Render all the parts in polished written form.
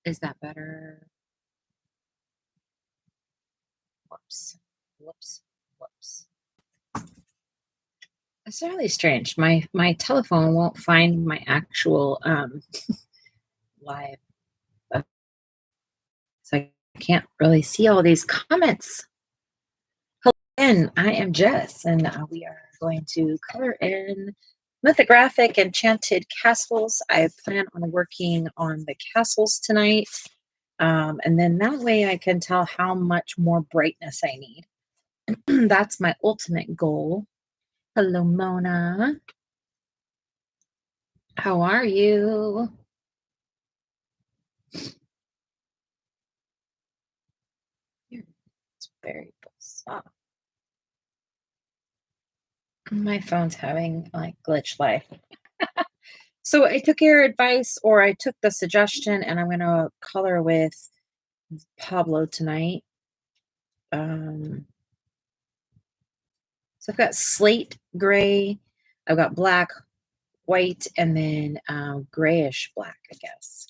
Is that better? Whoops. Whoops. Whoops. It's really strange. My telephone won't find my actual live, so I can't really see all these comments. Hello, again. I am Jess, and we are going to color in Mythographic Enchanted castles. I plan on working on the castles tonight, and then that way I can tell how much more brightness I need. That's my ultimate goal. Hello, Mona. How are you? It's very bizarre. My phone's having like glitch life. So I took your advice, or I took the suggestion, and I'm gonna color with Pablo tonight. So I've got slate gray, I've got black, white, and then grayish black, I guess.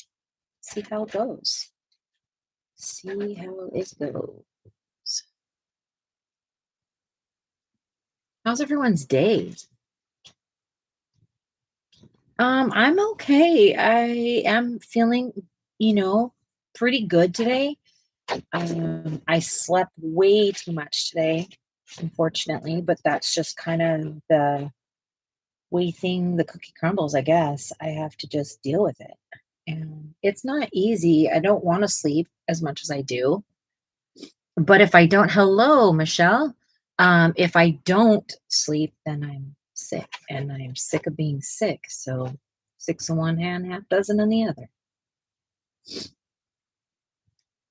See how it goes. See how it goes. How's everyone's day? I'm okay. I am feeling, pretty good today. I slept way too much today, unfortunately, but that's just kind of the way the cookie crumbles, I guess. I have to just deal with it. And it's not easy. I don't want to sleep as much as I do. But if I don't, hello, Michelle. If I don't sleep, then I'm sick, and I'm sick of being sick. So six in one hand, half dozen in the other.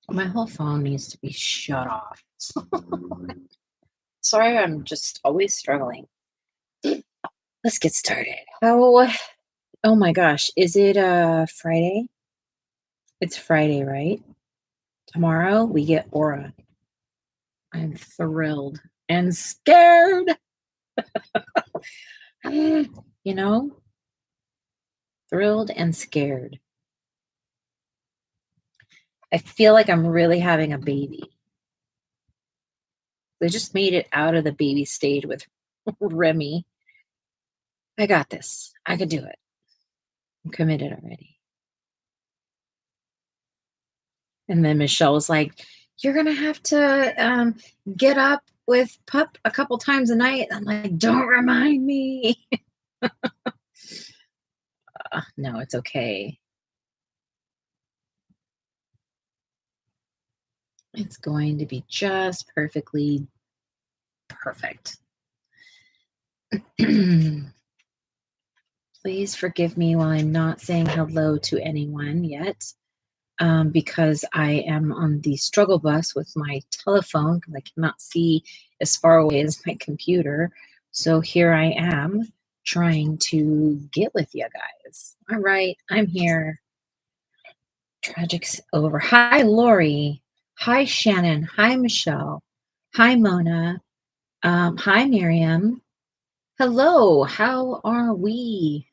My whole phone needs to be shut off. Sorry, I'm just always struggling. Let's get started. Oh my gosh, is it Friday? It's Friday, right? Tomorrow we get Aura. I'm thrilled and scared. You know, thrilled and scared. I feel like I'm really having a baby. They just made it out of the baby stage with Remy. I got this. I could do it. I'm committed already. And then Michelle was like, "You're gonna have to get up with pup a couple times a night." I'm like, "Don't remind me." No, it's okay. It's going to be just perfectly perfect. Please forgive me while I'm not saying hello to anyone yet, because I am on the struggle bus with my telephone because I cannot see as far away as my computer. So here I am trying to get with you guys. All right, I'm here. Tragic's over. Hi, Lori. Hi, Shannon. Hi, Michelle. Hi, Mona. Hi, Miriam. Hello, how are we?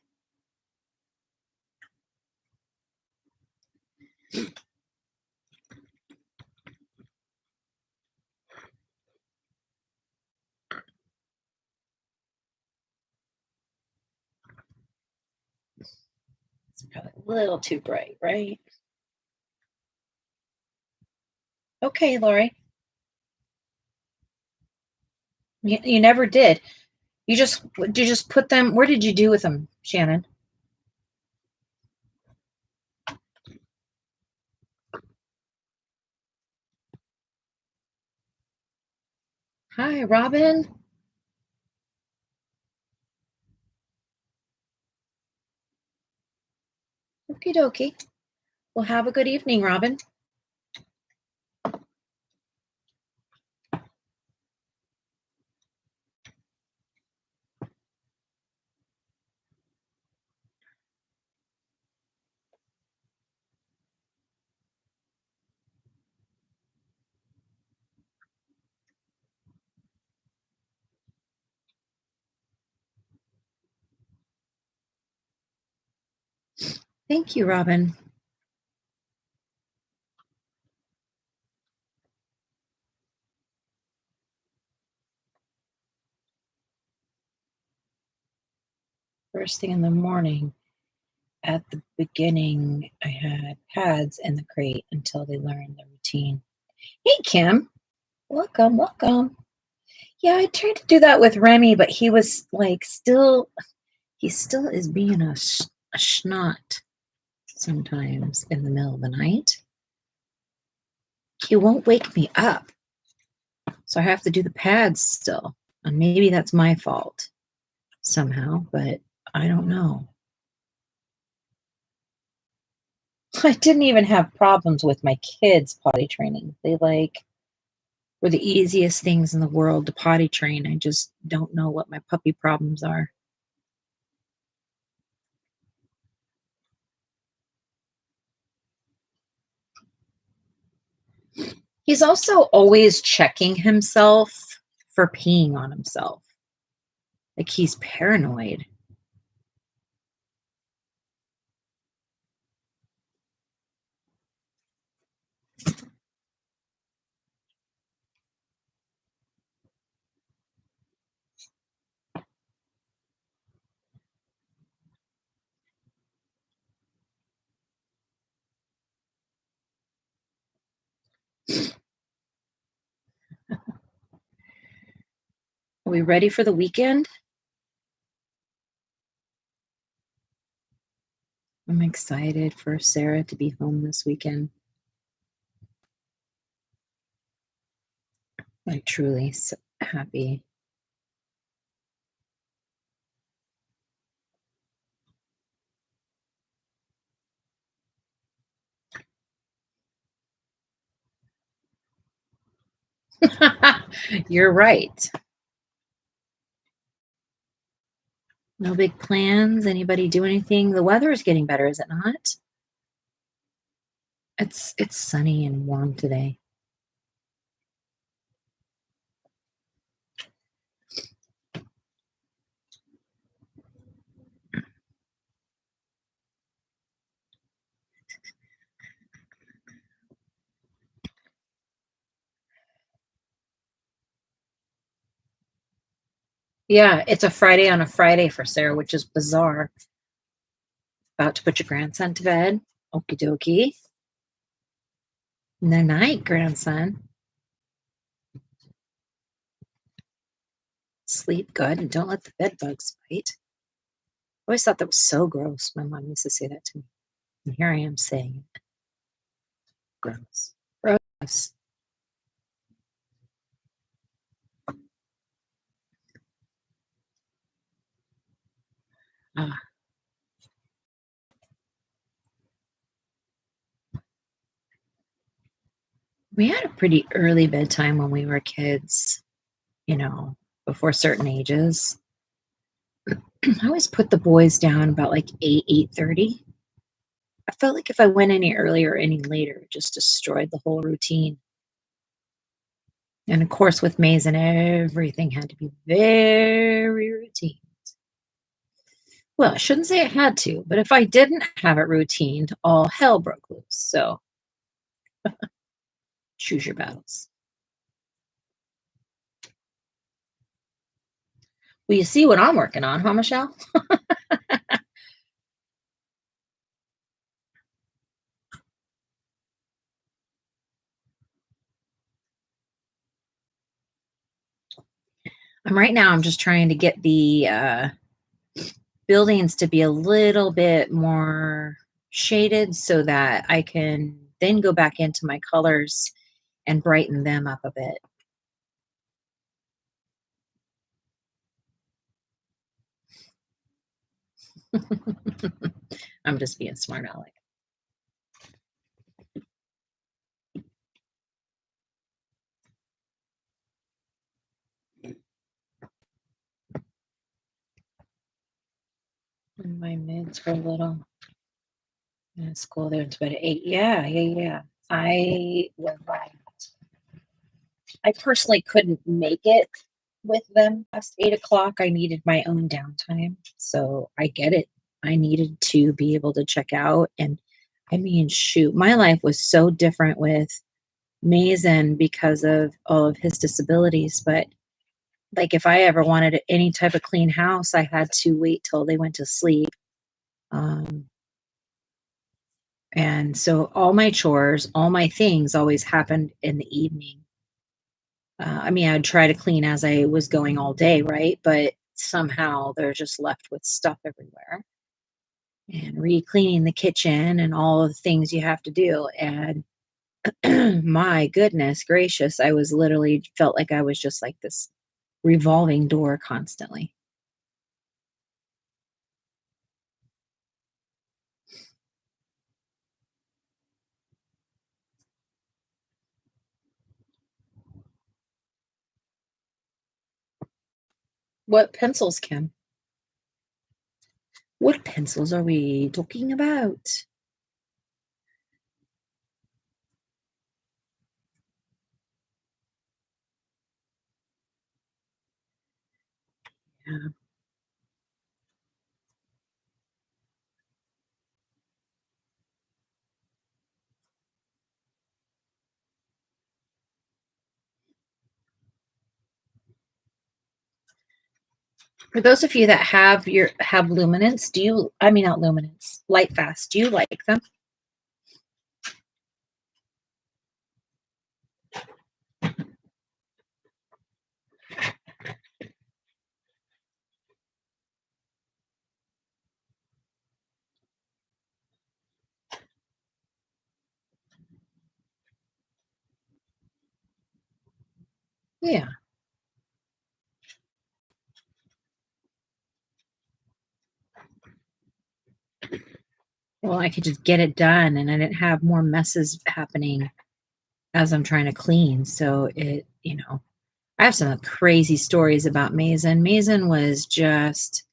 It's probably a little too bright, right? Okay, Lori. You never did. You just put them. Where did you do with them, Shannon? Hi, Robin. Okie dokie. Well, have a good evening, Robin. Thank you, Robin. first thing in the morning. At the beginning, I had pads in the crate until they learned the routine. Hey, Kim. Welcome, welcome. Yeah, I tried to do that with Remy, but he was like he still is being a schnot sometimes in the middle of the night. He won't wake me up. So I have to do the pads still. And maybe that's my fault somehow, but I don't know. I didn't even have problems with my kids potty training. They were the easiest things in the world to potty train. I just don't know what my puppy problems are. He's also always checking himself for peeing on himself. Like he's paranoid. Are we ready for the weekend? I'm excited for Sarah to be home this weekend. I'm truly so happy. You're right. No big plans. Anybody do anything? The weather is getting better, is it not? It's sunny and warm today. Yeah, it's a Friday on a Friday for Sarah, which is bizarre. About to put your grandson to bed. Okie dokie. Good night, grandson. Sleep good and don't let the bed bugs bite. I always thought that was so gross. My mom used to say that to me. And here I am saying it. Gross. Gross. Ah. We had a pretty early bedtime when we were kids, before certain ages. I always put the boys down about like 8:30. I felt like if I went any earlier or any later, it just destroyed the whole routine. And of course, with Mason, everything had to be very routine. Well, I shouldn't say it had to, but if I didn't have it routined, all hell broke loose. So choose your battles. Well, you see what I'm working on, huh, Michelle? Right now, I'm just trying to get the buildings to be a little bit more shaded so that I can then go back into my colors and brighten them up a bit. I'm just being smart aleck. And my mids for a little. Yeah, school there to bed at 8. Yeah. I personally couldn't make it with them past 8 o'clock. I needed my own downtime. So I get it. I needed to be able to check out. And I mean, shoot, my life was so different with Mason because of all of his disabilities. But Like, if I ever wanted any type of clean house, I had to wait till they went to sleep. Um, and so all my chores, all my things always happened in the evening. I mean, I'd try to clean as I was going all day, right? But somehow they're just left with stuff everywhere and re-cleaning the kitchen and all of the things you have to do. And my goodness gracious, I was literally felt like I was just like this revolving door constantly. What pencils, Kim? What pencils are we talking about? Yeah. For those of you that have luminance, do you, I mean, not luminance, light fast, do you like them? Yeah. Well, I could just get it done and I didn't have more messes happening as I'm trying to clean. So I have some crazy stories about Mason. Mason was just,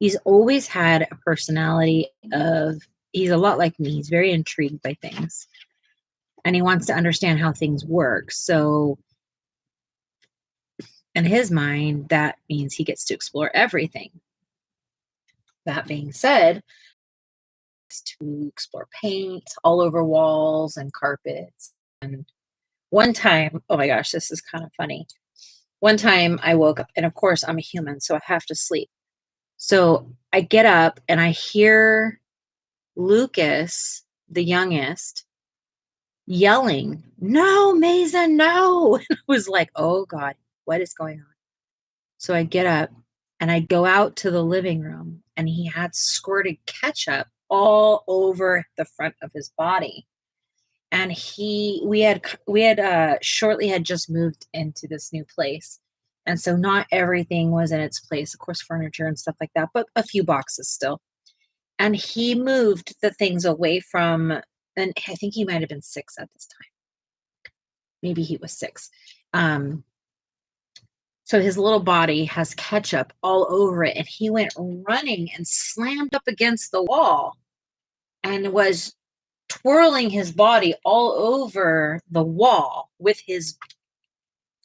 he's always had a personality of, he's a lot like me. He's very intrigued by things and he wants to understand how things work. So, in his mind, that means he gets to explore everything. That being said, to explore paint all over walls and carpets. And one time, oh my gosh, this is kind of funny. One time I woke up, and of course, I'm a human, so I have to sleep. So I get up and I hear Lucas, the youngest, yelling, "No, Mason, no." And I was like, oh God, what is going on? So I get up and I go out to the living room, and he had squirted ketchup all over the front of his body. And we had shortly had just moved into this new place. And so not everything was in its place, of course, furniture and stuff like that, but a few boxes still. And he moved the things away from, and I think he might have been 6 at this time. Maybe he was 6. Um, so his little body has ketchup all over it, and he went running and slammed up against the wall and was twirling his body all over the wall with his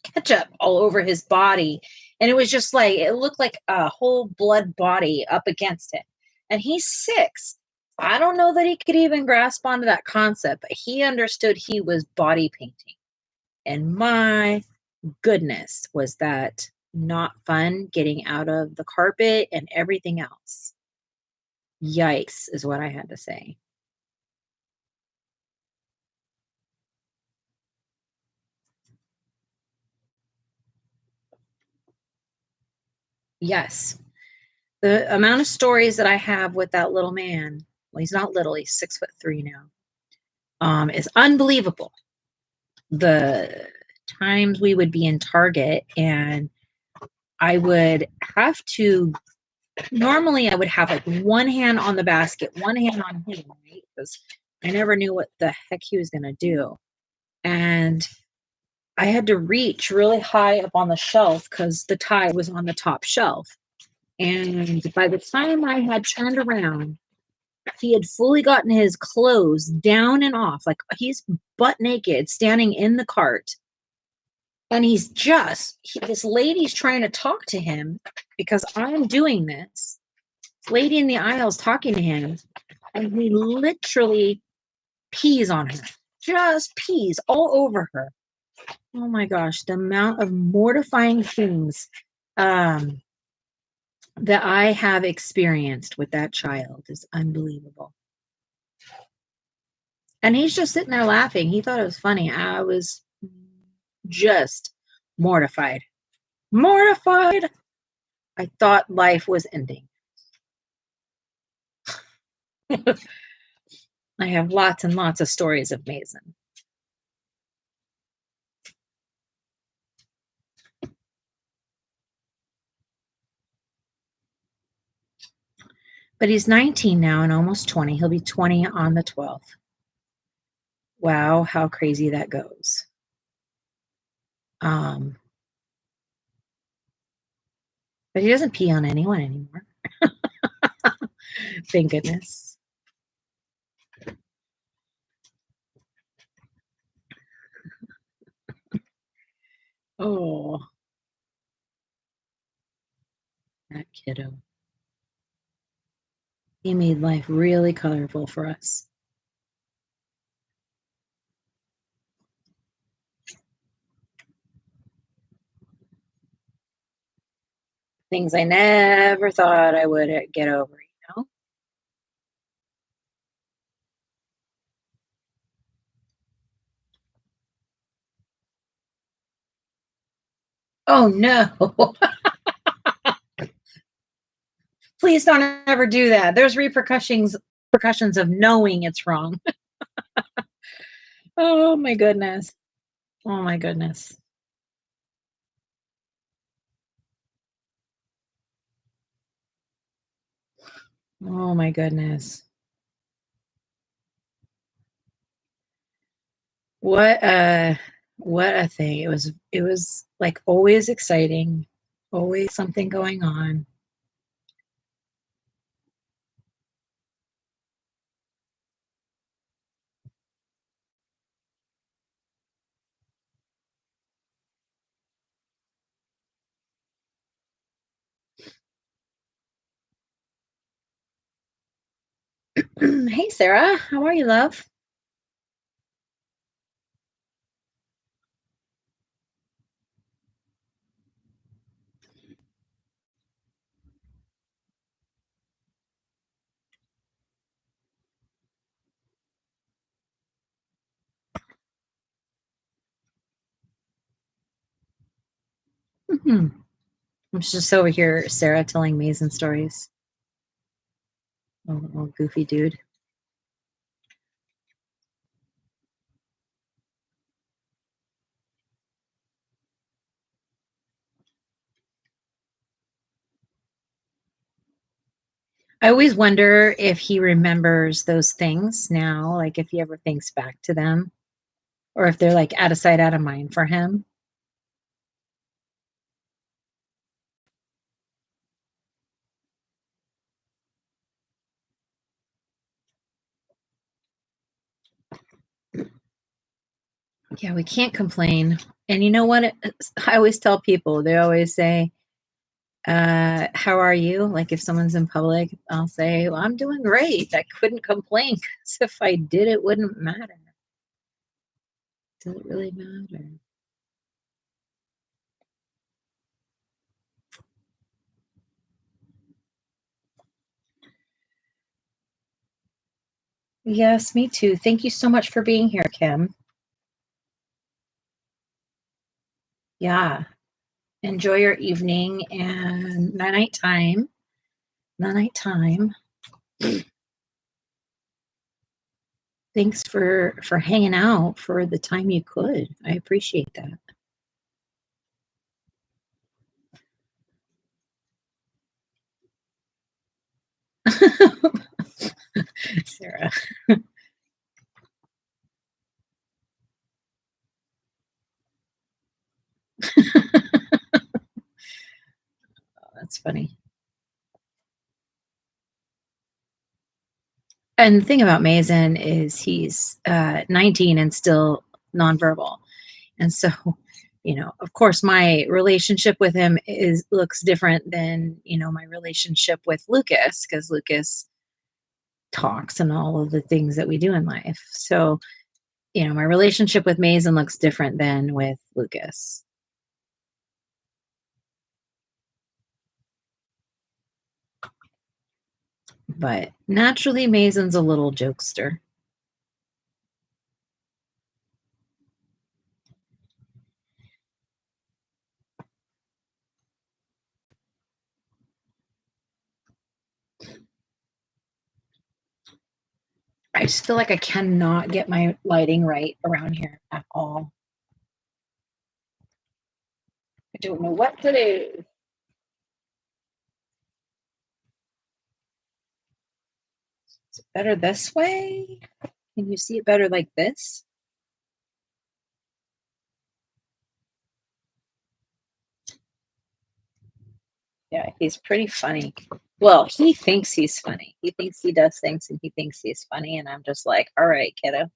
ketchup all over his body. And it was just like, it looked like a whole blood body up against it. And he's 6. I don't know that he could even grasp onto that concept, but he understood he was body painting. And my goodness, was that not fun getting out of the carpet and everything else. Yikes, is what I had to say. Yes. The amount of stories that I have with that little man, well, he's not little, he's 6'3" now, is unbelievable. The times we would be in Target and I would have to, normally I would have like one hand on the basket, one hand on him, right? Because I never knew what the heck he was going to do. And I had to reach really high up on the shelf because the tie was on the top shelf. And by the time I had turned around, he had fully gotten his clothes down and off. Like, he's butt naked standing in the cart. And this lady's trying to talk to him because I'm doing this. This lady in the aisle's talking to him. And he literally pees on her, just pees all over her. Oh my gosh, the amount of mortifying things um, that I have experienced with that child is unbelievable. And he's just sitting there laughing. He thought it was funny. I was just mortified. Mortified. I thought life was ending. I have lots and lots of stories of Mason. But he's 19 now and almost 20. He'll be 20 on the 12th. Wow, how crazy that goes. But he doesn't pee on anyone anymore. Thank goodness. Oh, that kiddo. He made life really colorful for us. Things I never thought I would get over, you know? Oh no. Please don't ever do that. There's repercussions of knowing it's wrong. Oh my goodness. Oh my goodness. Oh my goodness. What a what a thing. It was like always exciting, always something going on. Hey Sarah, how are you, love? Mhm. I'm just over here, Sarah, telling Mason stories. Oh, goofy dude. I always wonder if he remembers those things now, like if he ever thinks back to them, or if they're like out of sight, out of mind for him. Yeah, we can't complain. And you know what? I always tell people, they always say, how are you? Like if someone's in public, I'll say, well, I'm doing great. I couldn't complain because if I did, it wouldn't matter. Does it really matter? Yes, me too. Thank you so much for being here, Kim. Yeah. Enjoy your evening and night time. Night time. Thanks for hanging out for the time you could. I appreciate that. Sarah. That's funny. And the thing about Mason is he's 19 and still nonverbal. And so, of course, my relationship with him is looks different than, my relationship with Lucas, because Lucas talks and all of the things that we do in life. So, my relationship with Mason looks different than with Lucas. But naturally, Mason's a little jokester. I just feel like I cannot get my lighting right around here at all. I don't know what to do. Is it better this way? Can you see it better like this? Yeah, he's pretty funny. Well, he thinks he's funny. He thinks he does things and he thinks he's funny. And I'm just like, all right, kiddo.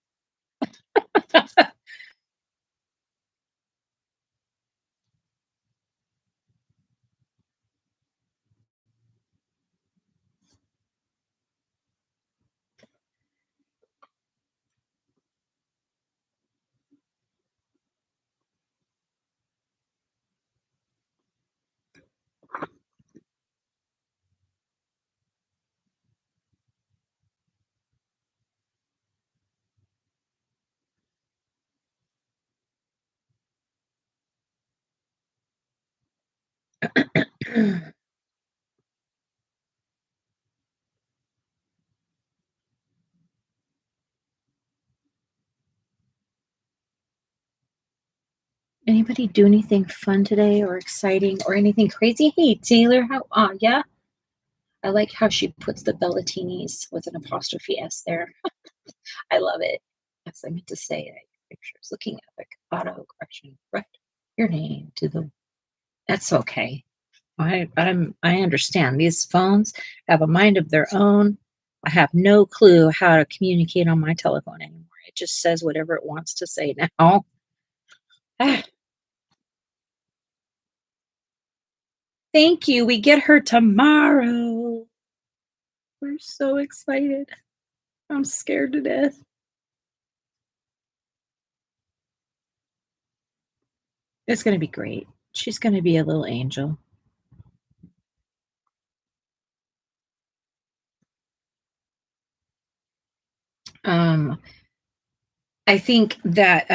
Anybody do anything fun today or exciting or anything crazy? Hey, Taylor, how, yeah. I like how she puts the Bellatinis with an apostrophe S there. I love it. As I meant to say, pictures looking epic. Auto correction. Correct your name to the. That's okay. I understand. These phones have a mind of their own. I have no clue how to communicate on my telephone anymore. It just says whatever it wants to say now. Ah, thank you. We get her tomorrow. We're so excited. I'm scared to death. It's going to be great. She's going to be a little angel. Um, I think that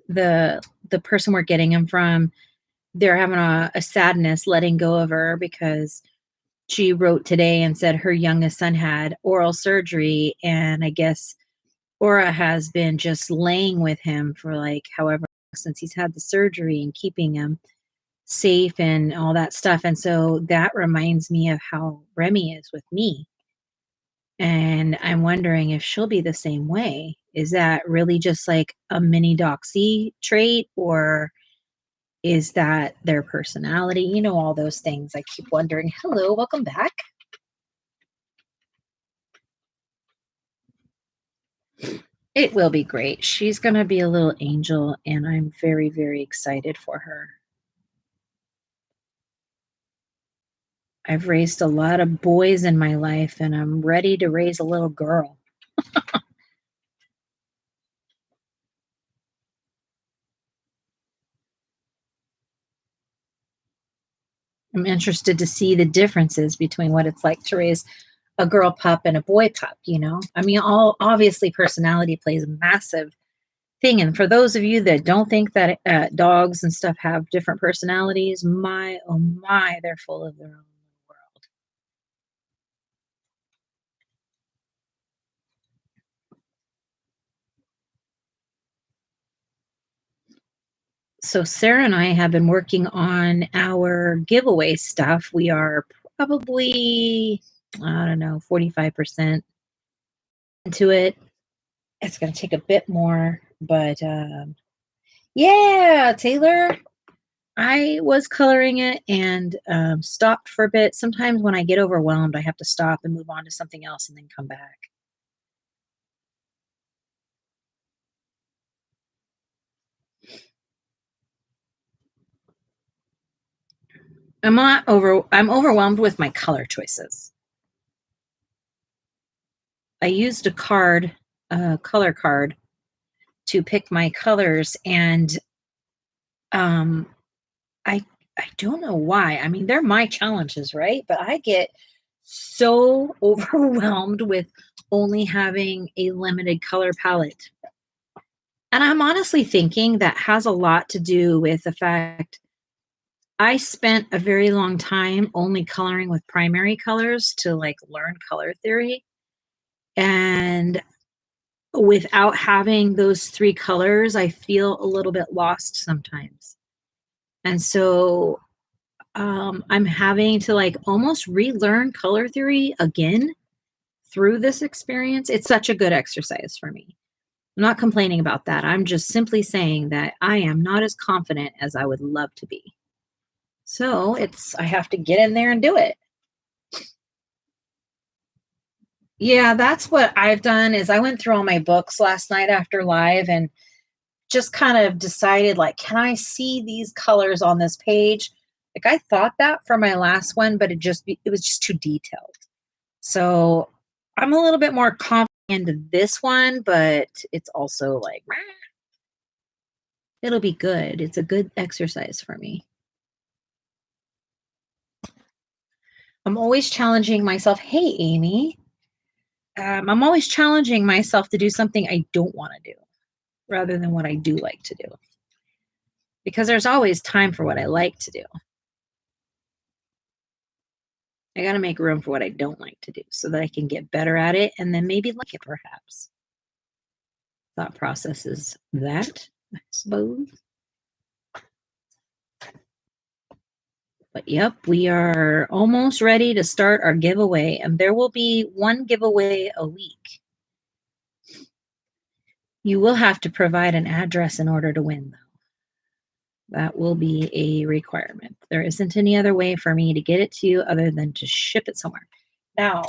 the person we're getting him from, they're having a sadness letting go of her because she wrote today and said her youngest son had oral surgery, and I guess Aura has been just laying with him for like however since he's had the surgery and keeping him safe and all that stuff. And so that reminds me of how Remy is with me. And I'm wondering if she'll be the same way. Is that really just like a mini doxy trait, or is that their personality? You know, all those things. I keep wondering. Hello, welcome back. It will be great. She's going to be a little angel, and I'm very, very excited for her. I've raised a lot of boys in my life, and I'm ready to raise a little girl. I'm interested to see the differences between what it's like to raise a girl pup and a boy pup, you know? I mean, all obviously personality plays a massive thing. And for those of you that don't think that dogs and stuff have different personalities, my, oh my, they're full of their own world. So Sarah and I have been working on our giveaway stuff. We are probably, I don't know, 45% into it. It's going to take a bit more, but yeah, Taylor, I was coloring it and stopped for a bit. Sometimes when I get overwhelmed, I have to stop and move on to something else and then come back. I'm overwhelmed with my color choices. I used a card, a color card, to pick my colors, and I I don't know why. I mean, they're my challenges, right? But I get so overwhelmed with only having a limited color palette. And I'm honestly thinking that has a lot to do with the fact I spent a very long time only coloring with primary colors to like learn color theory. And without having those three colors, I feel a little bit lost sometimes. And so I'm having to like almost relearn color theory again through this experience. It's such a good exercise for me. I'm not complaining about that. I'm just simply saying that I am not as confident as I would love to be. So I have to get in there and do it. Yeah, that's what I've done is I went through all my books last night after live and just kind of decided like, can I see these colors on this page? Like I thought that for my last one, but it was just too detailed. So I'm a little bit more confident into this one, but it's also like, it'll be good. It's a good exercise for me. I'm always challenging myself. Hey, Amy, I'm always challenging myself to do something I don't want to do rather than what I do like to do. Because there's always time for what I like to do. I got to make room for what I don't like to do so that I can get better at it and then maybe like it perhaps. Thought process is that, I suppose. But yep, we are almost ready to start our giveaway, and there will be one giveaway a week. You will have to provide an address in order to win, though. That will be a requirement. There isn't any other way for me to get it to you other than to ship it somewhere. Now,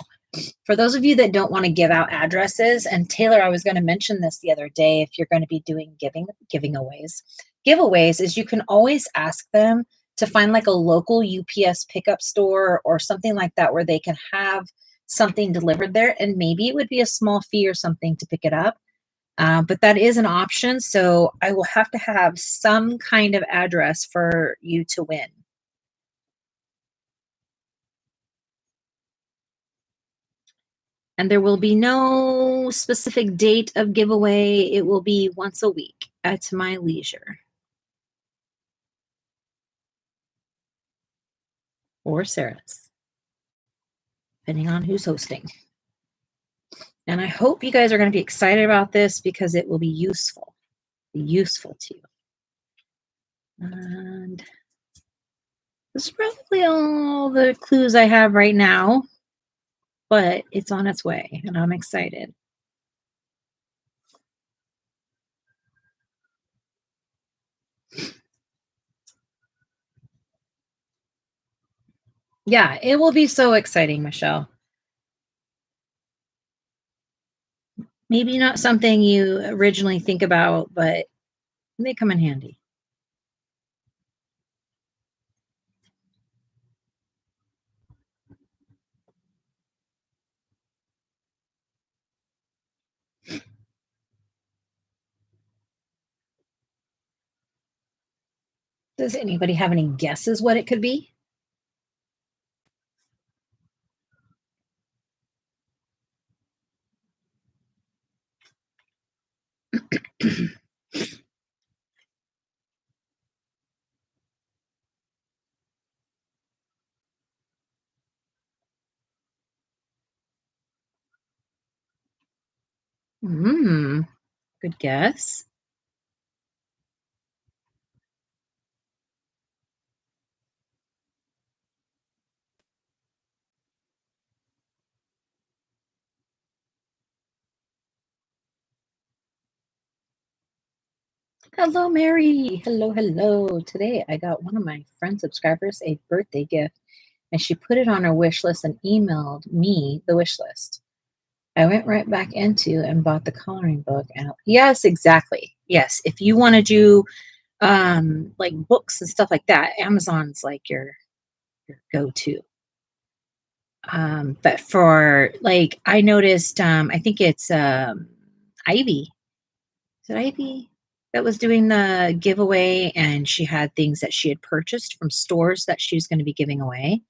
for those of you that don't want to give out addresses, and Taylor, I was going to mention this the other day, if you're going to be doing giveaways is you can always ask them to find like a local UPS pickup store or something like that where they can have something delivered there, and maybe it would be a small fee or something to pick it up. But that is an option. So I will have to have some kind of address for you to win. And there will be no specific date of giveaway. It will be once a week at my leisure. Or Sarah's, depending on who's hosting. And I hope you guys are going to be excited about this because it will be useful to you. And this is probably all the clues I have right now, but it's on its way and I'm excited. Yeah, it will be so exciting, Michelle. Maybe not something you originally think about, but they come in handy. Does anybody have any guesses what it could be? Good guess. Hello, Mary. Hello, hello. Today I got one of my friend subscribers a birthday gift, and she put it on her wish list and emailed me the wish list. I went right back into and bought the coloring book. And yes, exactly. Yes, if you want to do like books and stuff like that, Amazon's like your go-to. But for like, I noticed, I think it's Ivy. Is it Ivy that was doing the giveaway? And she had things that she had purchased from stores that she was going to be giving away.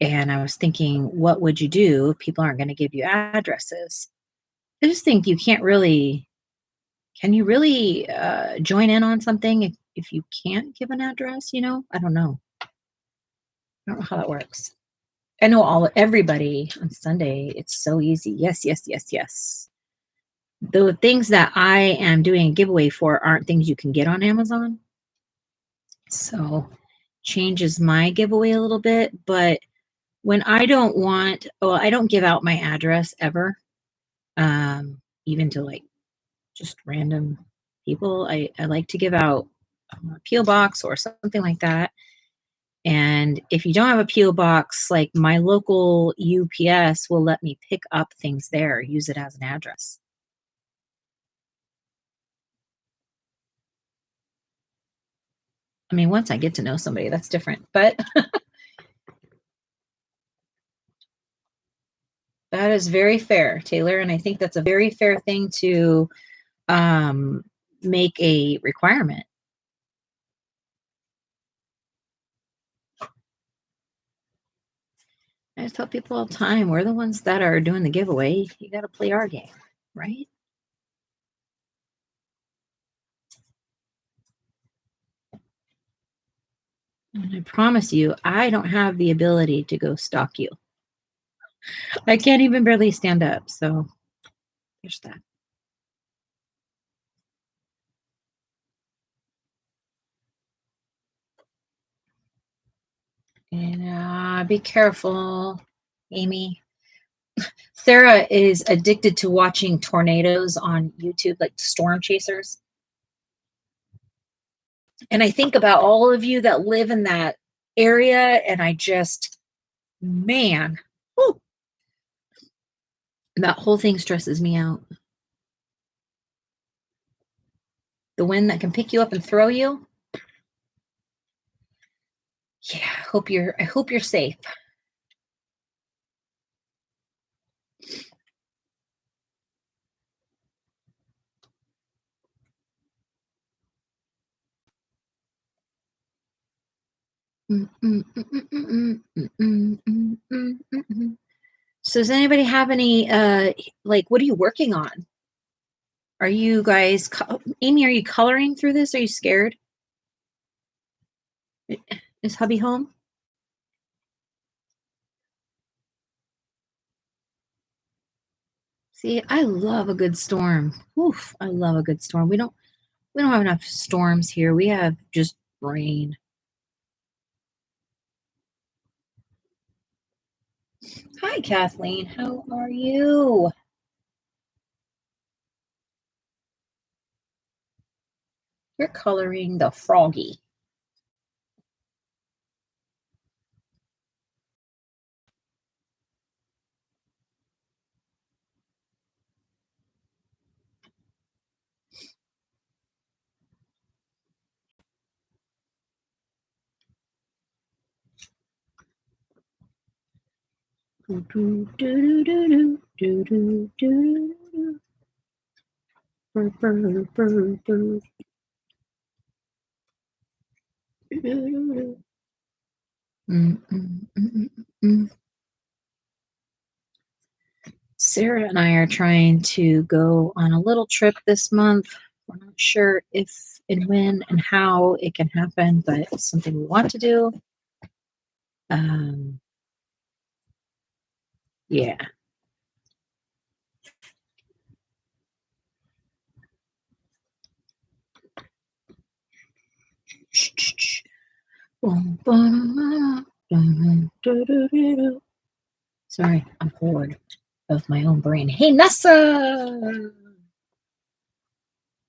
And I was thinking, what would you do if people aren't going to give you addresses? I just think you can't really, can you really join in on something if you can't give an address? I don't know. I don't know how that works. I know everybody on Sunday, it's so easy. Yes, yes, yes, yes. The things that I am doing a giveaway for aren't things you can get on Amazon. So changes my giveaway a little bit. But when I don't give out my address ever, even to like just random people. I like to give out a P.O. box or something like that. And if you don't have a P.O. box, like my local UPS will let me pick up things there, use it as an address. I mean, once I get to know somebody, that's different. But that is very fair, Taylor. And I think that's a very fair thing to make a requirement. I just tell people all the time, we're the ones that are doing the giveaway. You got to play our game, right? And I promise you, I don't have the ability to go stalk you. I can't even barely stand up. So there's that. And be careful, Amy. Sarah is addicted to watching tornadoes on YouTube, like storm chasers. And I think about all of you that live in that area, and I just, man, whew, that whole thing stresses me out. The wind that can pick you up and throw you. Yeah, I hope you're safe. So does anybody have any like, what are you working on? Are you guys Amy, are you coloring through this? Are you scared? Is hubby home? See, I love a good storm. Oof, I love a good storm. We don't have enough storms here. We have just rain. Hi, Kathleen. How are you? You're coloring the froggy. Sarah and I are trying to go on a little trip this month. We're not sure if and when and how it can happen, but it's something we want to do. Yeah. Sorry, I'm bored of my own brain. Hey, Nessa!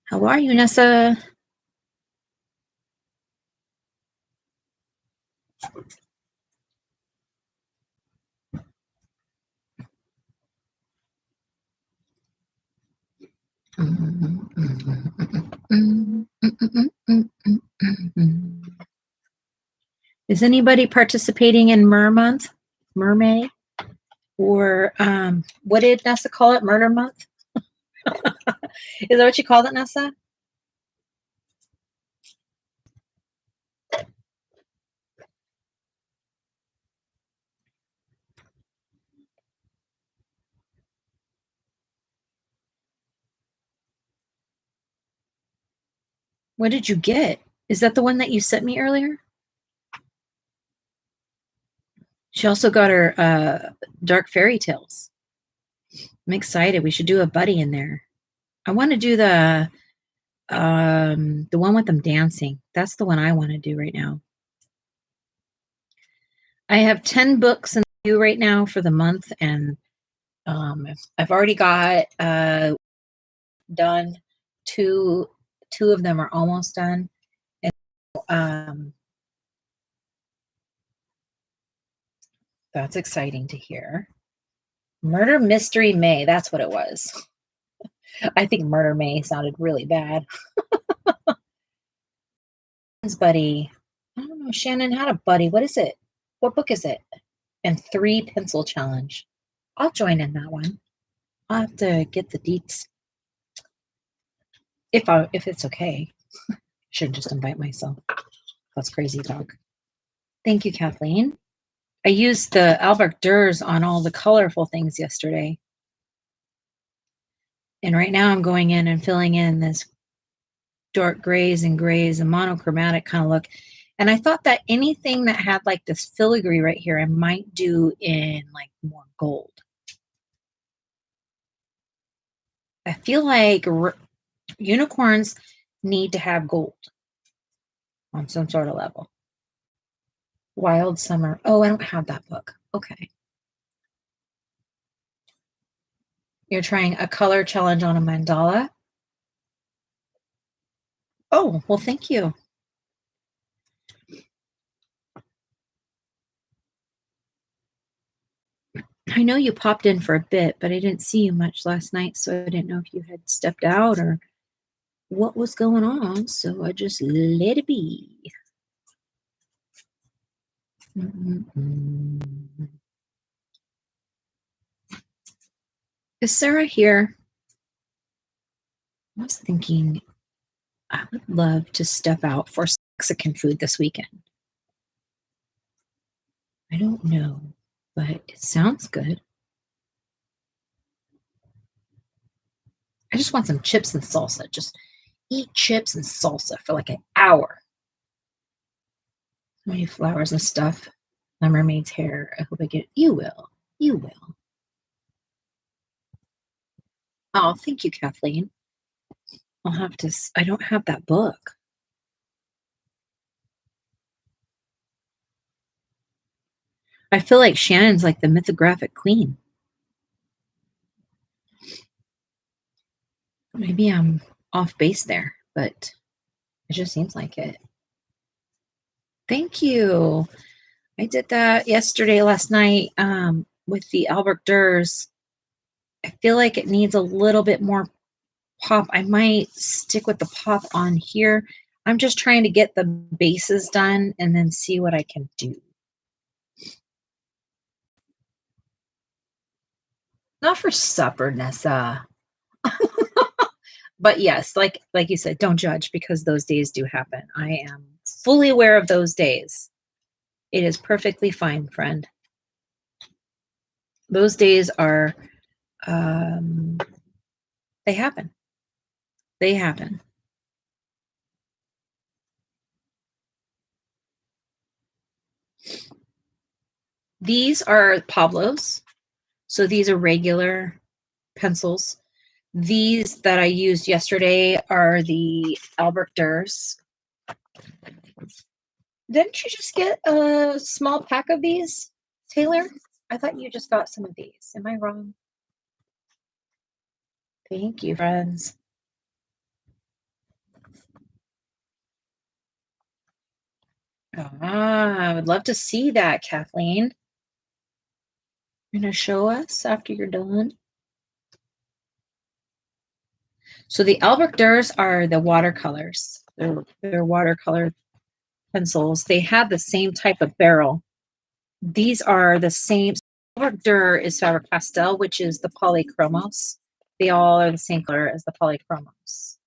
How are you, Nessa? Is anybody participating in Mer Month? Mermaid? Or what did Nessa call it? Murder Month? Is that what you called it, Nessa? What did you get? Is that the one that you sent me earlier? She also got her Dark Fairy Tales. I'm excited. We should do a buddy in there. I want to do the one with them dancing. That's the one I want to do right now. I have 10 books in the queue right now for the month, and I've already got done. Two of them are almost done. And that's exciting to hear. Murder Mystery May, that's what it was. I think Murder May sounded really bad. Buddy. I don't know, Shannon had a buddy. What is it? What book is it? And 3 pencil challenge. I'll join in that one. I'll have to get the deets. If it's okay. Should just invite myself. That's crazy talk. Thank you, Kathleen. I used the Albert Durs on all the colorful things yesterday. And right now I'm going in and filling in this dark grays and monochromatic kind of look. And I thought that anything that had like this filigree right here, I might do in like more gold. I feel like unicorns need to have gold on some sort of level. Wild Summer. Oh, I don't have that book. Okay. You're trying a color challenge on a mandala? Oh, well, thank you. I know you popped in for a bit, but I didn't see you much last night, so I didn't know if you had stepped out or what was going on, so I just let it be. Is Sarah here? I was thinking I would love to step out for Mexican food this weekend. I don't know, but it sounds good. I just want some chips and salsa. Just eat chips and salsa for like an hour. So many flowers and stuff. My mermaid's hair. I hope I get it. You will. You will. Oh, thank you, Kathleen. I'll have to. I don't have that book. I feel like Shannon's like the mythographic queen. Maybe I'm off base there, but it just seems like it. Thank you. I did that last night with the Albert Durs. I feel like it needs a little bit more pop. I might stick with the pop on here. I'm just trying to get the bases done and then see what I can do. Not for supper, Nessa. But yes, like you said, don't judge because those days do happen. I am fully aware of those days. It is perfectly fine, friend. Those days are, they happen. They happen. These are Pablo's. So these are regular pencils. These that I used yesterday are the Albert Durs. Didn't you just get a small pack of these, Taylor? I thought you just got some of these. Am I wrong? Thank you, friends. I would love to see that, Kathleen. You're going to show us after you're done? So the Albert Durs are the watercolors. They're watercolor pencils. They have the same type of barrel. These are the same. Albert Dur is Faber-Castell, which is the polychromos. They all are the same color as the polychromos.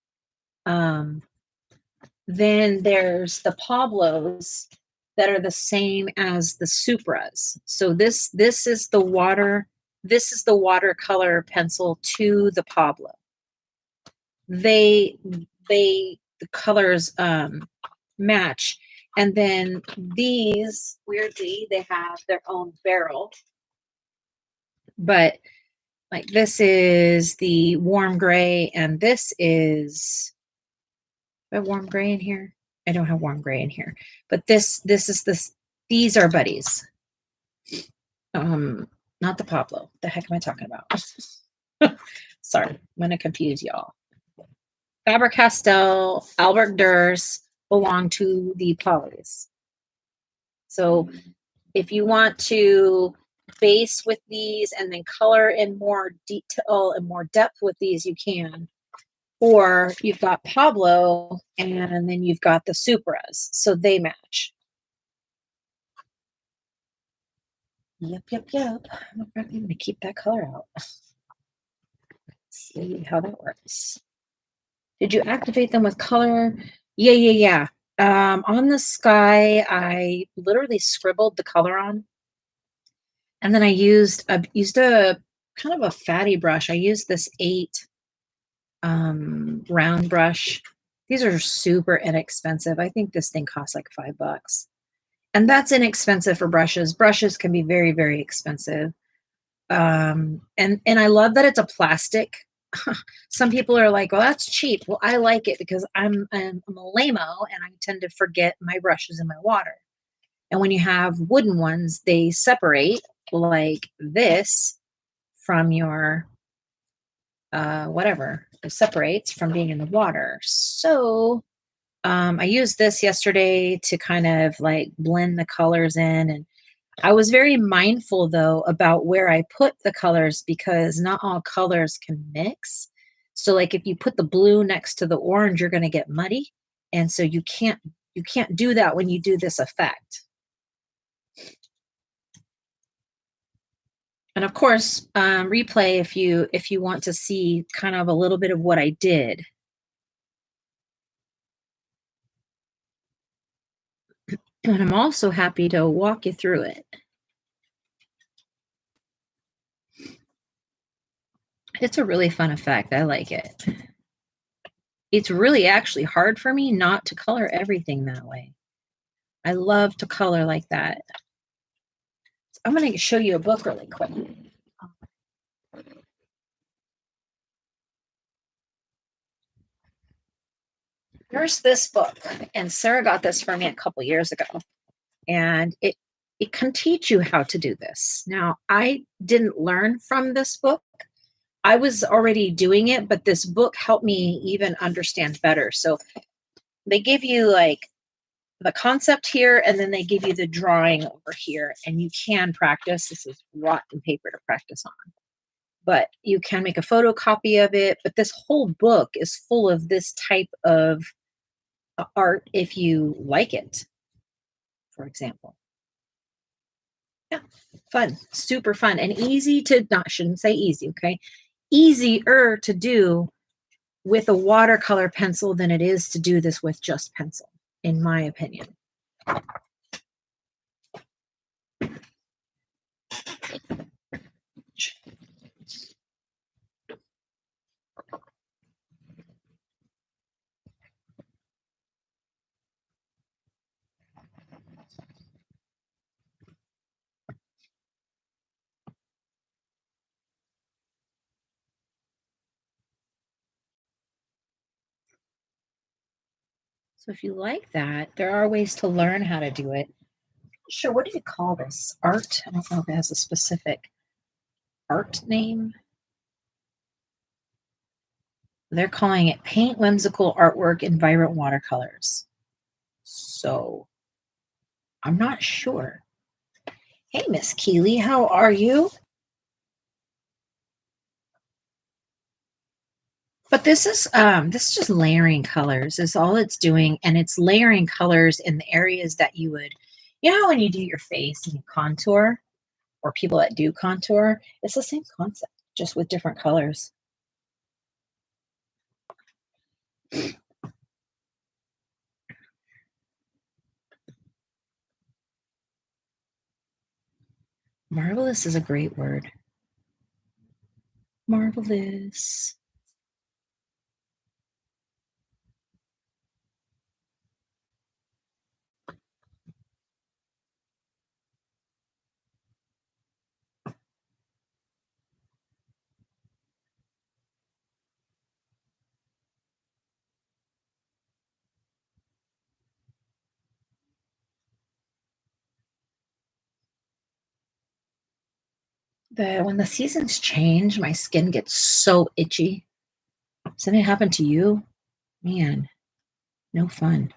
Then there's the Pablos that are the same as the Supras. So this is the watercolor pencil to the Pablo. They the colors match. And then these, weirdly, they have their own barrel. But like this is the warm gray, and this is, do I have warm gray in here? I don't have warm gray in here. But this is this, these are buddies. Not the Pablo. The heck am I talking about? Sorry, I'm gonna confuse y'all. Faber-Castell, Albert Durs belong to the polys. So if you want to base with these and then color in more detail and more depth with these, you can. Or you've got Pablo and then you've got the Supras, so they match. Yep. I'm going to keep that color out. Let's see how that works. Did you activate them with color? Yeah. On the sky, I literally scribbled the color on. And then I used a kind of a fatty brush. I used this 8 round brush. These are super inexpensive. I think this thing costs like $5. And that's inexpensive for brushes. Brushes can be very, very expensive. And I love that it's a plastic. Some people are like, well, that's cheap. Well, I like it because I'm a lame-o and I tend to forget my brushes in my water. And when you have wooden ones, they separate like this from your whatever. It separates from being in the water. So I used this yesterday to kind of like blend the colors in, and I was very mindful though about where I put the colors because not all colors can mix. So like if you put the blue next to the orange, you're going to get muddy. And so you can't do that when you do this effect. And of course, replay if you want to see kind of a little bit of what I did. And I'm also happy to walk you through it. It's a really fun effect. I like it. It's really actually hard for me not to color everything that way. I love to color like that. So I'm going to show you a book really quick. There's this book, and Sarah got this for me a couple years ago, and it can teach you how to do this. Now, I didn't learn from this book. I was already doing it, but this book helped me even understand better. So they give you like the concept here, and then they give you the drawing over here, and you can practice. This is rotten paper to practice on, but you can make a photocopy of it. But this whole book is full of this type of art if you like it, for example. Yeah, fun, super fun, and easy to, shouldn't say easy, okay? Easier to do with a watercolor pencil than it is to do this with just pencil, in my opinion. So if you like that, there are ways to learn how to do it. Sure, what do you call this? Art? I don't know if it has a specific art name. They're calling it Paint Whimsical Artwork in Vibrant Watercolors. So I'm not sure. Hey, Miss Keeley, how are you? But this is just layering colors is all it's doing, and it's layering colors in the areas that you would, you know, when you do your face and you contour, or people that do contour, it's the same concept, just with different colors. Marvelous is a great word. Marvelous. When the seasons change, my skin gets so itchy. Does anything happen to you? Man, no fun.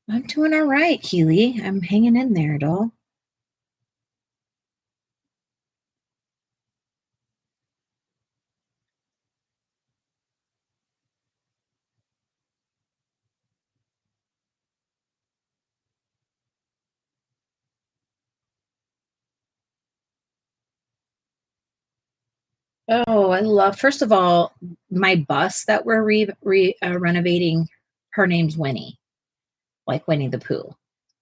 I'm doing all right, Keely. I'm hanging in there, doll. Oh, I love, first of all, my bus that we're renovating. Her name's Winnie, like Winnie the Pooh.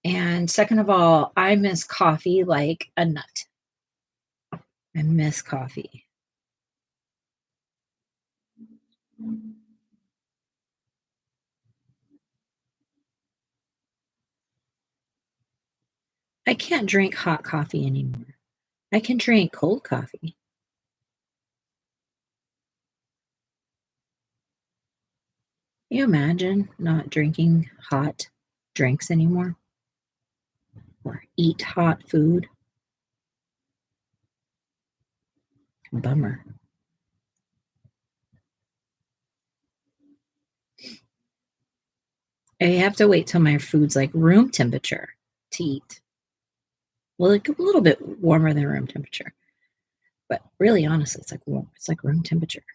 And second of all, I miss coffee like a nut. I miss coffee. I can't drink hot coffee anymore. I can drink cold coffee. Can you imagine not drinking hot drinks anymore or eat hot food? Bummer. I have to wait till my food's like room temperature to eat. Well, like a little bit warmer than room temperature, but really, honestly, it's like warm. It's like room temperature.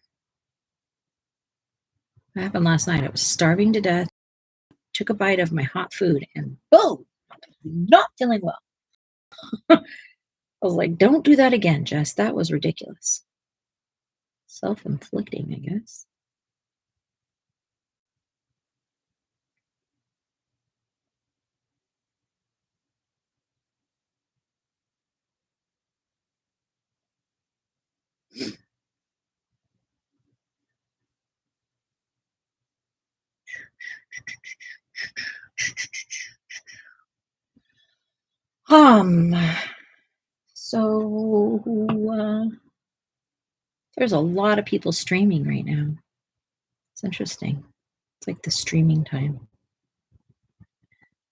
What happened last night? I was starving to death. Took a bite of my hot food, and boom, not feeling well. I was like, "Don't do that again, Jess. That was ridiculous." Self-inflicting, I guess. Um. So there's a lot of people streaming right now. It's interesting. It's like the streaming time.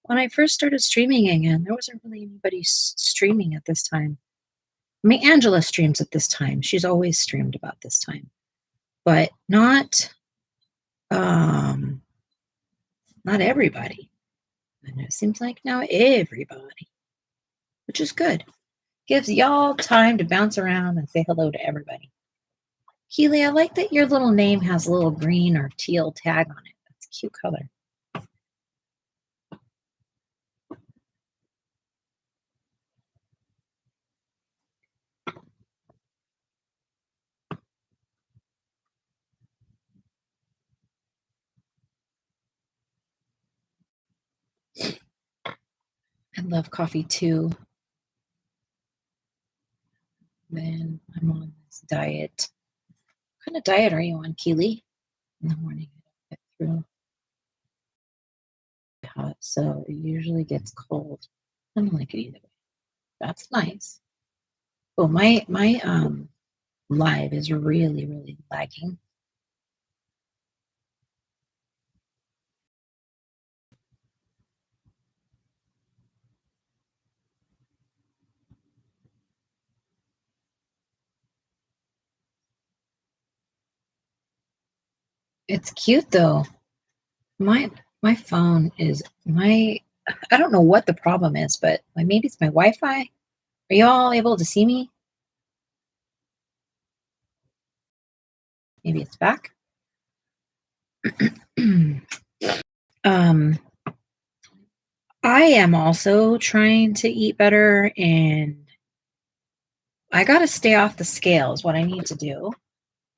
When I first started streaming again, there wasn't really anybody streaming at this time. I mean, Angela streams at this time. She's always streamed about this time, but um, not everybody. And it seems like now everybody, which is good. Gives y'all time to bounce around and say hello to everybody. Keely, I like that your little name has a little green or teal tag on it. That's a cute color. I love coffee too. Then I'm on this diet. What kind of diet are you on, Keely? In the morning, I don't get through hot, so it usually gets cold. I don't like it either way. That's nice. Oh, my live is really lagging. It's cute though. My my phone is my I don't know what the problem is, but like maybe it's my Wi-Fi. Are y'all able to see me? Maybe it's back. um, I am also trying to eat better, and I got to stay off the scale is what I need to do.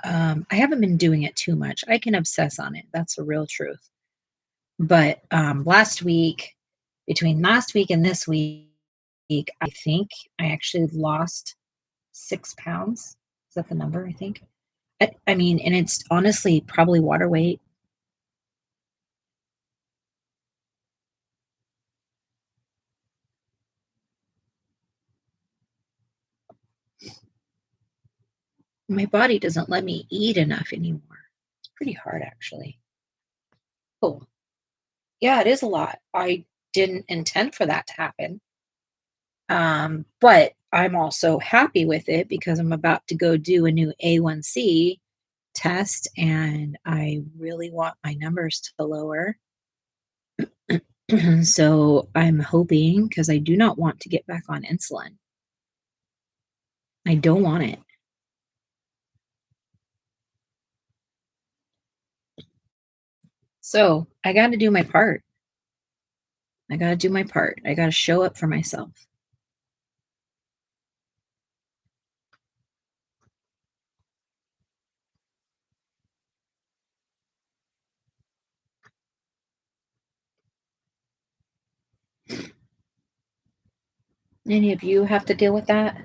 I haven't been doing it too much. I can obsess on it. That's the real truth. But between last week and this week, I think I actually lost 6 pounds. Is that the number? I think. I mean, and it's honestly probably water weight. My body doesn't let me eat enough anymore. It's pretty hard, actually. Oh, yeah, it is a lot. I didn't intend for that to happen. But I'm also happy with it because I'm about to go do a new A1C test and I really want my numbers to lower. So I'm hoping because I do not want to get back on insulin. I don't want it. So I got to do my part. I got to do my part. I got to show up for myself. Any of you have to deal with that?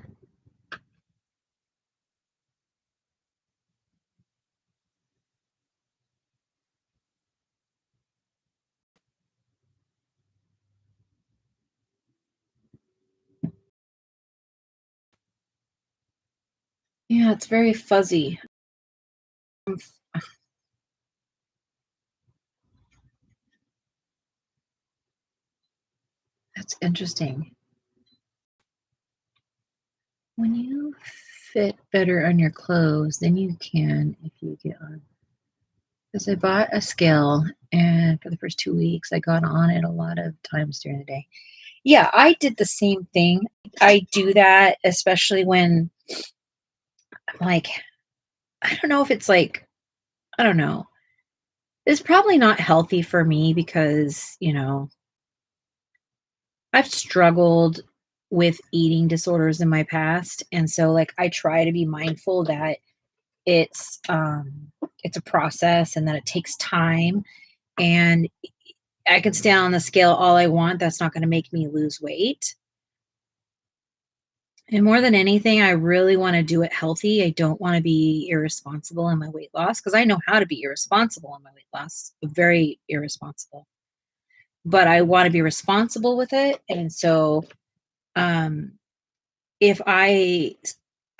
Yeah, it's very fuzzy. That's interesting. When you fit better on your clothes than you can if you get on. Because I bought a scale, and for the first 2 weeks, I got on it a lot of times during the day. Yeah, I did the same thing. I do that, especially when I'm like, I don't know if it's like, I don't know. It's probably not healthy for me because, I've struggled with eating disorders in my past. And so like I try to be mindful that it's it's a process and that it takes time and I could stay on the scale all I want. That's not going to make me lose weight. And more than anything, I really want to do it healthy. I don't want to be irresponsible in my weight loss because I know how to be irresponsible in my weight loss, very irresponsible. But I want to be responsible with it. And so um if I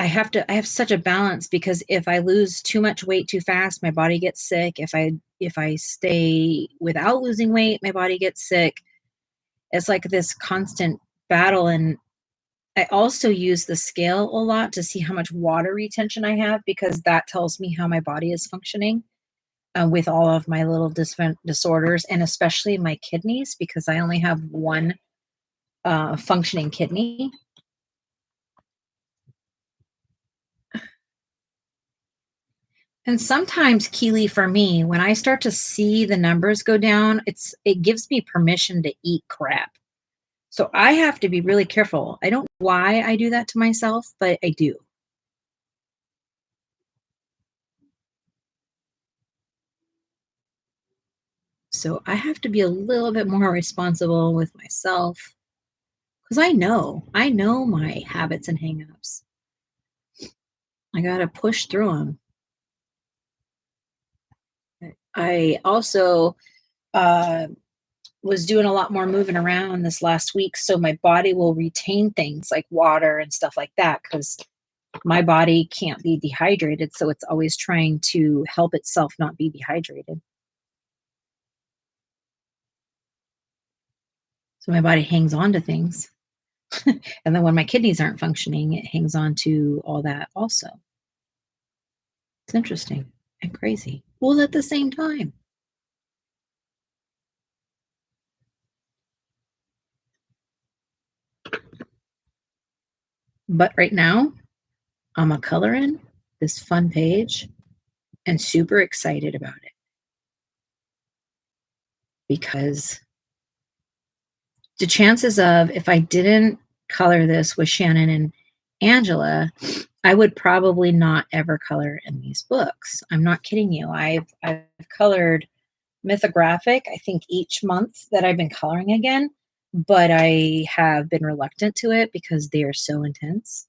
have such a balance because if I lose too much weight too fast, my body gets sick. If I stay without losing weight, my body gets sick. It's like this constant battle. And I also use the scale a lot to see how much water retention I have because that tells me how my body is functioning with all of my little different disorders and especially my kidneys because I only have one functioning kidney. And sometimes, Keely, for me, when I start to see the numbers go down, it gives me permission to eat crap. So I have to be really careful. I don't know why I do that to myself, but I do. So I have to be a little bit more responsible with myself because I know my habits and hangups. I got to push through them. I also uh, was doing a lot more moving around this last week, so my body will retain things like water and stuff like that because my body can't be dehydrated, so it's always trying to help itself not be dehydrated. So my body hangs on to things. And then when my kidneys aren't functioning, it hangs on to all that also. It's interesting and crazy. All at the same time. But right now, I'm a coloring this fun page and super excited about it because the chances of if I didn't color this with Shannon and Angela, I would probably not ever color in these books. I'm not kidding you. I've colored Mythographic, I think each month that I've been coloring again, but I have been reluctant to it because they are so intense.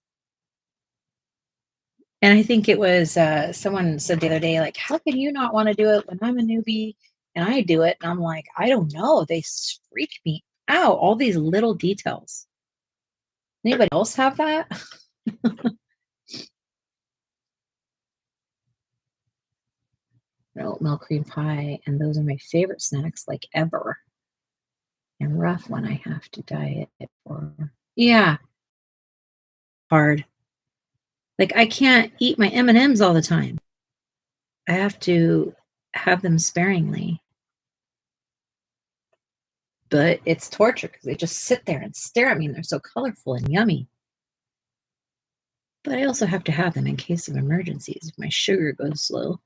And I think it was someone said the other day, like, how can you not want to do it when I'm a newbie and I do it? And I'm like, I don't know. They freak me out. All these little details. Anybody else have that? Milk cream pie, and those are my favorite snacks, like ever. And rough when I have to diet for. Yeah, hard. Like I can't eat my M&Ms all the time. I have to have them sparingly. But it's torture because they just sit there and stare at me and they're so colorful and yummy. But I also have to have them in case of emergencies if my sugar goes low.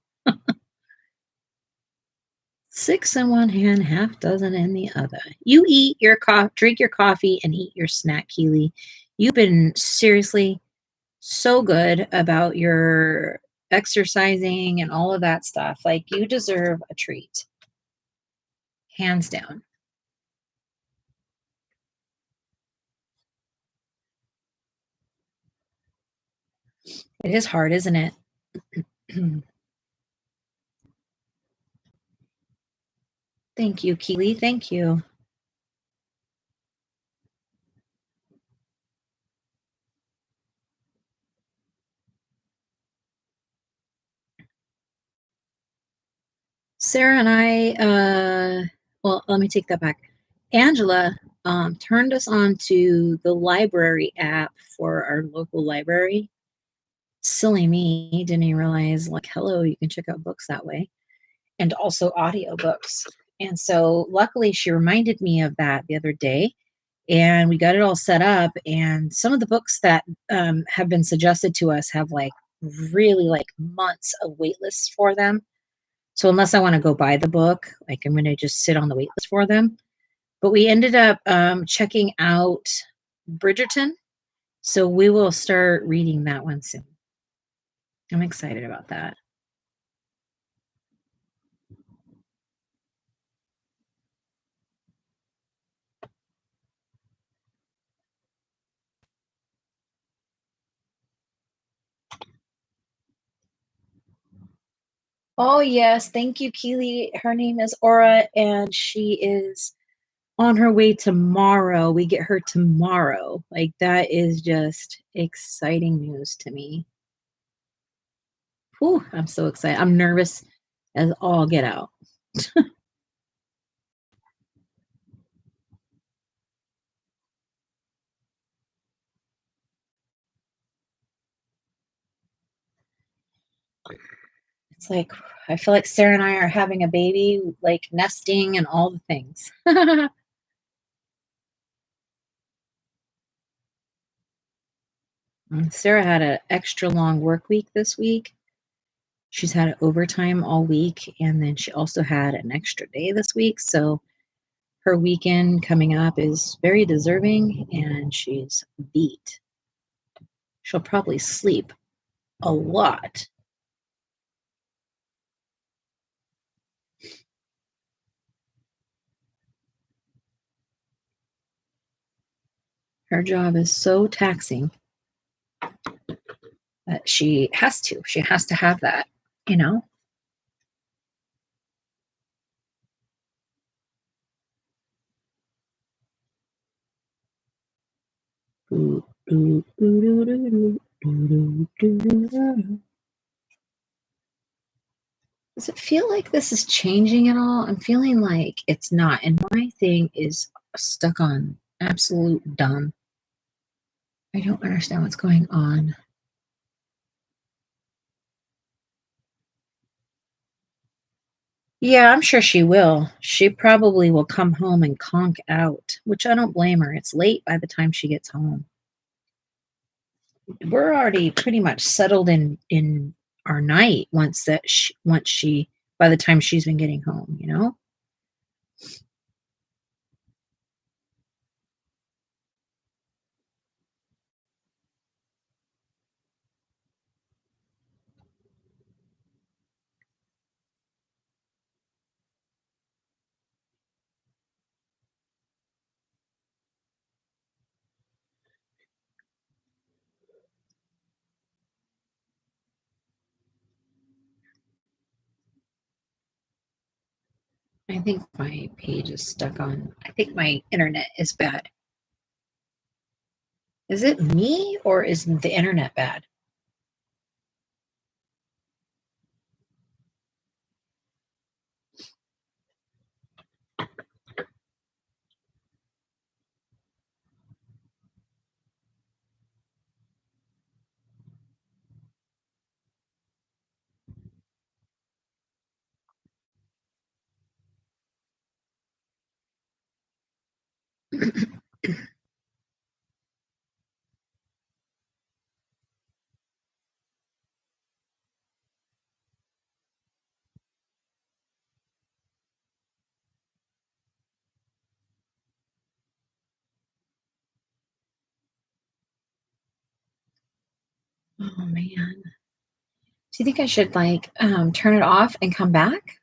Six in one hand, half dozen in the other. You eat your drink your coffee, and eat your snack, Keely. You've been seriously so good about your exercising and all of that stuff. Like you deserve a treat, hands down. It is hard, isn't it? Thank you, Keely. Thank you. Sarah and well, let me take that back. Angela turned us on to the library app for our local library. Silly me, didn't even realize, like, hello, you can check out books that way, and also audiobooks. And so, luckily, she reminded me of that the other day, and we got it all set up. And some of the books that have been suggested to us have like really like months of wait lists for them. So unless I want to go buy the book, like I'm going to just sit on the wait list for them. But we ended up checking out Bridgerton. So we will start reading that one soon. I'm excited about that. Oh, yes. Thank you, Keely. Her name is Aura, and she is on her way tomorrow. We get her tomorrow. Like, that is just exciting news to me. Whew, I'm so excited. I'm nervous as all get out. It's like I feel like Sarah and I are having a baby, like nesting and all the things. Sarah had an extra long work week this week. She's had overtime all week, and then she also had an extra day this week. So her weekend coming up is very deserving, and she's beat. She'll probably sleep a lot. Her job is so taxing that she has to. She has to have that, you know? Does it feel like this is changing at all? I'm feeling like it's not, and my thing is stuck on absolute dumb. I don't understand what's going on. Yeah, I'm sure she will. She probably will come home and conk out, which I don't blame her. It's late by the time she gets home. We're already pretty much settled in our night once she by the time she's been getting home, you know? I think my page is stuck on. I think my internet is bad. Is it me or is the internet bad? Oh man. Do you think I should like turn it off and come back?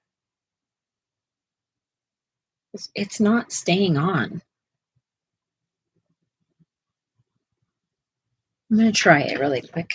It's not staying on. I'm gonna try it really quick.